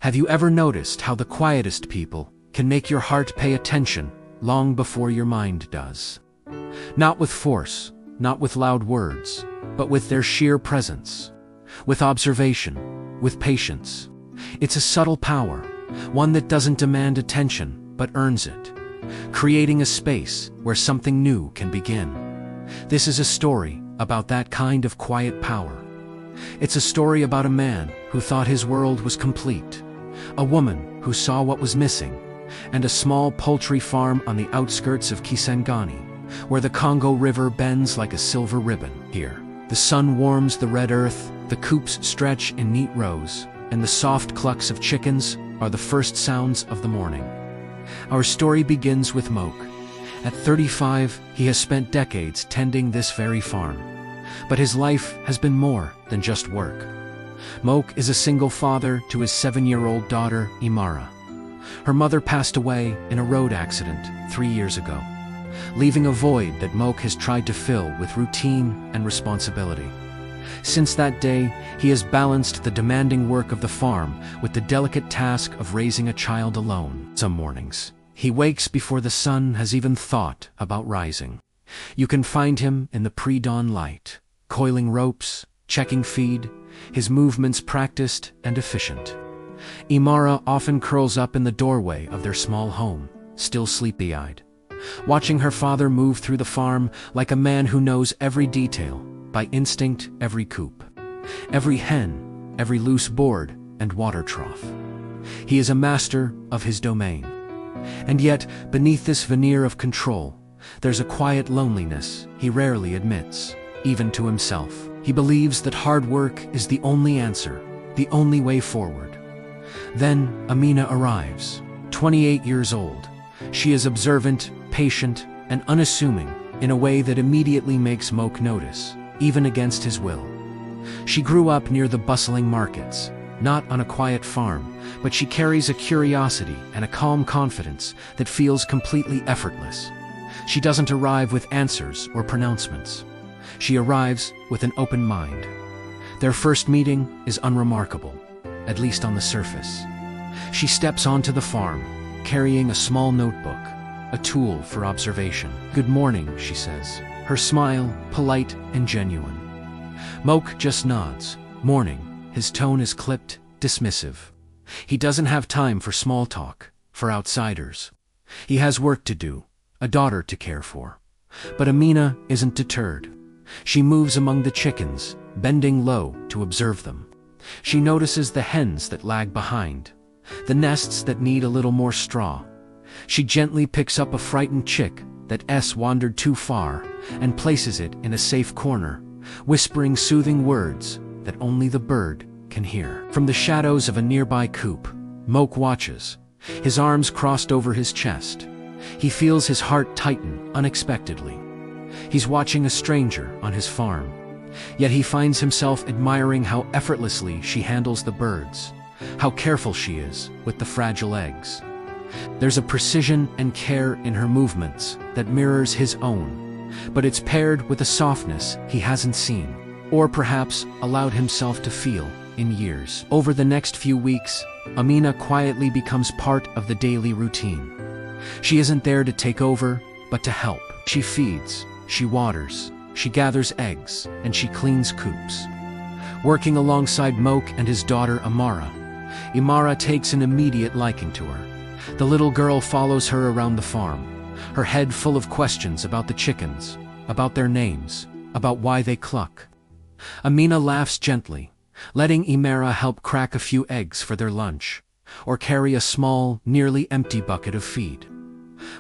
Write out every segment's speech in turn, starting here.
Have you ever noticed how the quietest people can make your heart pay attention long before your mind does? Not with force, not with loud words, but with their sheer presence, with observation, with patience. It's a subtle power, one that doesn't demand attention, but earns it, creating a space where something new can begin. This is a story about that kind of quiet power. It's a story about a man who thought his world was complete, a woman who saw what was missing, and a small poultry farm on the outskirts of Kisangani, where the Congo River bends like a silver ribbon. Here, the sun warms the red earth, the coops stretch in neat rows, and the soft clucks of chickens are the first sounds of the morning. Our story begins with Moke. At 35, he has spent decades tending this very farm. But his life has been more than just work. Moke is a single father to his 7-year-old daughter, Imara. Her mother passed away in a road accident 3 years ago, leaving a void that Moke has tried to fill with routine and responsibility. Since that day, he has balanced the demanding work of the farm with the delicate task of raising a child alone. Some mornings, he wakes before the sun has even thought about rising. You can find him in the pre-dawn light, coiling ropes, checking feed, his movements practiced and efficient. Imara often curls up in the doorway of their small home, still sleepy-eyed, watching her father move through the farm like a man who knows every detail, by instinct, every coop, every hen, every loose board and water trough. He is a master of his domain. And yet, beneath this veneer of control, there's a quiet loneliness he rarely admits, even to himself. He believes that hard work is the only answer, the only way forward. Then Amina arrives, 28 years old. She is observant, patient, and unassuming in a way that immediately makes Moke notice, even against his will. She grew up near the bustling markets, not on a quiet farm, but she carries a curiosity and a calm confidence that feels completely effortless. She doesn't arrive with answers or pronouncements. She arrives with an open mind. Their first meeting is unremarkable, at least on the surface. She steps onto the farm, carrying a small notebook, a tool for observation. "Good morning," she says, her smile polite and genuine. Moke just nods. "Morning." His tone is clipped, dismissive. He doesn't have time for small talk, for outsiders. He has work to do, a daughter to care for. But Amina isn't deterred. She moves among the chickens, bending low to observe them. She notices the hens that lag behind, the nests that need a little more straw. She gently picks up a frightened chick that wandered too far and places it in a safe corner, whispering soothing words that only the bird can hear. From the shadows of a nearby coop, Moke watches, his arms crossed over his chest. He feels his heart tighten unexpectedly. He's watching a stranger on his farm, yet he finds himself admiring how effortlessly she handles the birds, how careful she is with the fragile eggs. There's a precision and care in her movements that mirrors his own, but it's paired with a softness he hasn't seen, or perhaps allowed himself to feel in years. Over the next few weeks, Amina quietly becomes part of the daily routine. She isn't there to take over, but to help. She feeds, she waters, she gathers eggs, and she cleans coops. Working alongside Moke and his daughter Imara takes an immediate liking to her. The little girl follows her around the farm, her head full of questions about the chickens, about their names, about why they cluck. Amina laughs gently, letting Imara help crack a few eggs for their lunch, or carry a small, nearly empty bucket of feed.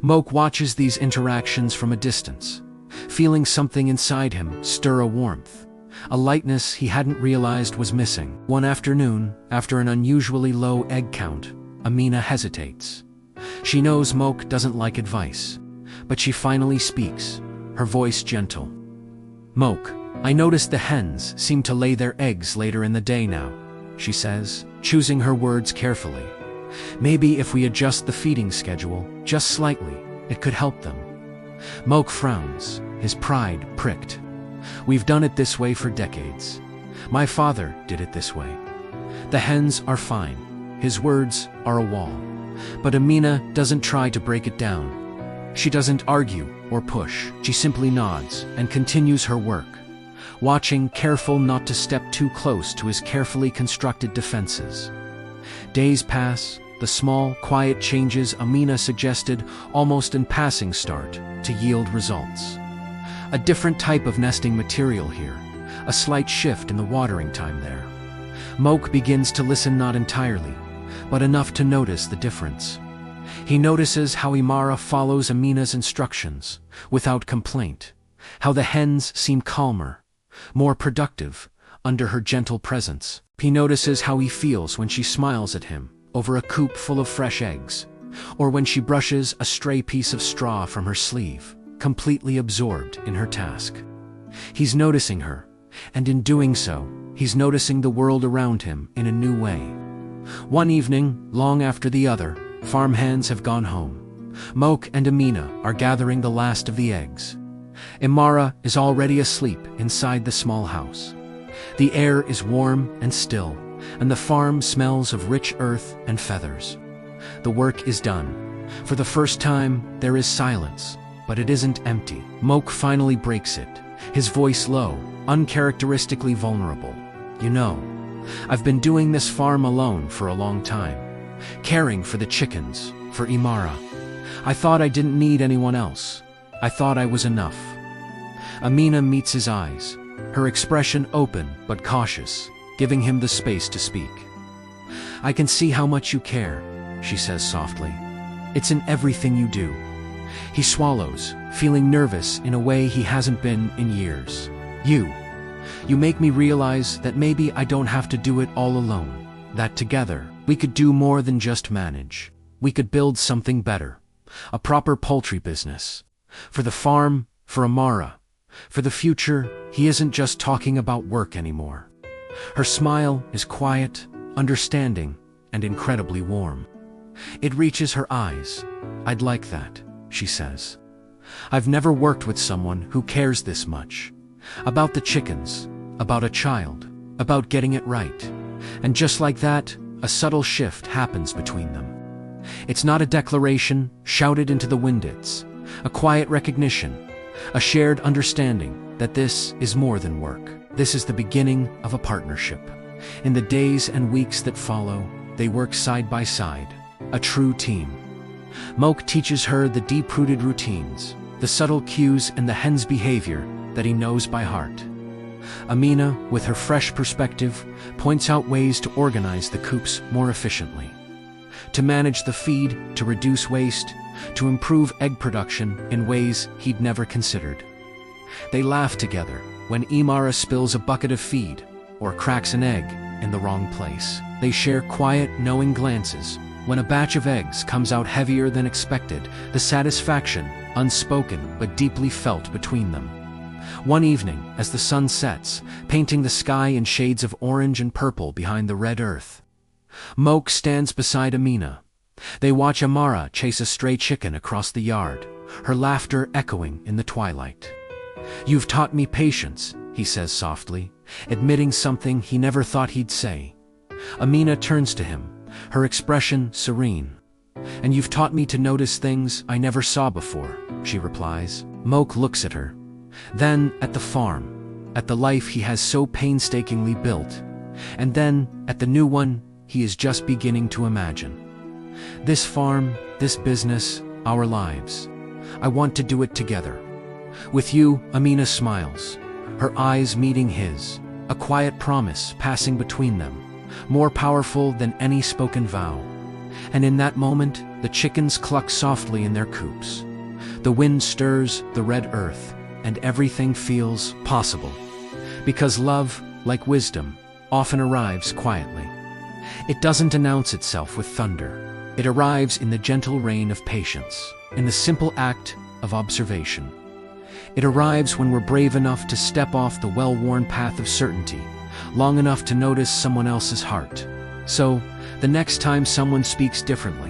Moke watches these interactions from a distance, feeling something inside him stir a warmth, a lightness he hadn't realized was missing. One afternoon, after an unusually low egg count, Amina hesitates. She knows Moke doesn't like advice, but she finally speaks, her voice gentle. "Moke, I noticed the hens seem to lay their eggs later in the day now," she says, choosing her words carefully. "Maybe if we adjust the feeding schedule just slightly, it could help them." Moke frowns, his pride pricked. "We've done it this way for decades. My father did it this way. The hens are fine. His words are a wall. But Amina doesn't try to break it down. She doesn't argue or push. She simply nods and continues her work, watching, careful not to step too close to his carefully constructed defenses. Days pass. The small, quiet changes Amina suggested almost in passing start to yield results. A different type of nesting material here, a slight shift in the watering time there. Moke begins to listen, not entirely, but enough to notice the difference. He notices how Imara follows Amina's instructions without complaint, how the hens seem calmer, more productive under her gentle presence. He notices how he feels when she smiles at him over a coop full of fresh eggs, or when she brushes a stray piece of straw from her sleeve, completely absorbed in her task. He's noticing her, and in doing so, he's noticing the world around him in a new way. One evening, long after the other farm hands have gone home, Moke and Amina are gathering the last of the eggs. Imara is already asleep inside the small house. The air is warm and still, and the farm smells of rich earth and feathers. The work is done. For the first time, there is silence, but it isn't empty. Moke finally breaks it, his voice low, uncharacteristically vulnerable. You know, I've been doing this farm alone for a long time, caring for the chickens, for Imara. I thought I didn't need anyone else. I thought I was enough. Amina meets his eyes, her expression open but cautious, giving him the space to speak. I can see how much you care, she says softly. It's in everything you do. He swallows, feeling nervous in a way he hasn't been in years. You make me realize that maybe I don't have to do it all alone, that together we could do more than just manage. We could build something better, a proper poultry business. For the farm, for Amara, for the future. He isn't just talking about work anymore. Her smile is quiet, understanding, and incredibly warm. It reaches her eyes. I'd like that, she says. I've never worked with someone who cares this much. About the chickens, about a child, about getting it right. And just like that, a subtle shift happens between them. It's not a declaration shouted into the wind, it's a quiet recognition, a shared understanding that this is more than work. This is the beginning of a partnership. In the days and weeks that follow, they work side by side, a true team. Moke teaches her the deep-rooted routines, the subtle cues and the hen's behavior that he knows by heart. Amina, with her fresh perspective, points out ways to organize the coops more efficiently, to manage the feed, to reduce waste, to improve egg production in ways he'd never considered. They laugh together when Imara spills a bucket of feed or cracks an egg in the wrong place. They share quiet, knowing glances when a batch of eggs comes out heavier than expected, the satisfaction, unspoken but deeply felt between them. One evening, as the sun sets, painting the sky in shades of orange and purple behind the red earth, Moke stands beside Amina. They watch Amara chase a stray chicken across the yard, her laughter echoing in the twilight. You've taught me patience, he says softly, admitting something he never thought he'd say. Amina turns to him, her expression serene. And you've taught me to notice things I never saw before, she replies. Moke looks at her, then at the farm, at the life he has so painstakingly built, and then at the new one he is just beginning to imagine. This farm, this business, our lives. I want to do it together. With you, Amina smiles, her eyes meeting his, a quiet promise passing between them, more powerful than any spoken vow. And in that moment, the chickens cluck softly in their coops. The wind stirs the red earth, and everything feels possible. Because love, like wisdom, often arrives quietly. It doesn't announce itself with thunder. It arrives in the gentle rain of patience, in the simple act of observation. It arrives when we're brave enough to step off the well-worn path of certainty, long enough to notice someone else's heart. So, the next time someone speaks differently,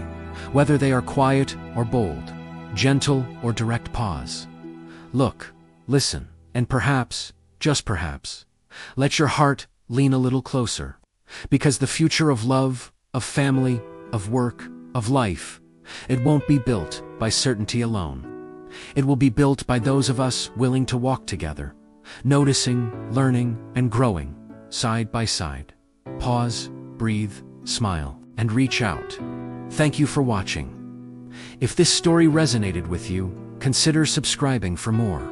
whether they are quiet or bold, gentle or direct, pause. Look, listen, and perhaps, just perhaps, let your heart lean a little closer, because the future of love, of family, of work, of life, it won't be built by certainty alone. It will be built by those of us willing to walk together, noticing, learning, and growing, side by side. Pause, breathe, smile, and reach out. Thank you for watching. If this story resonated with you, consider subscribing for more.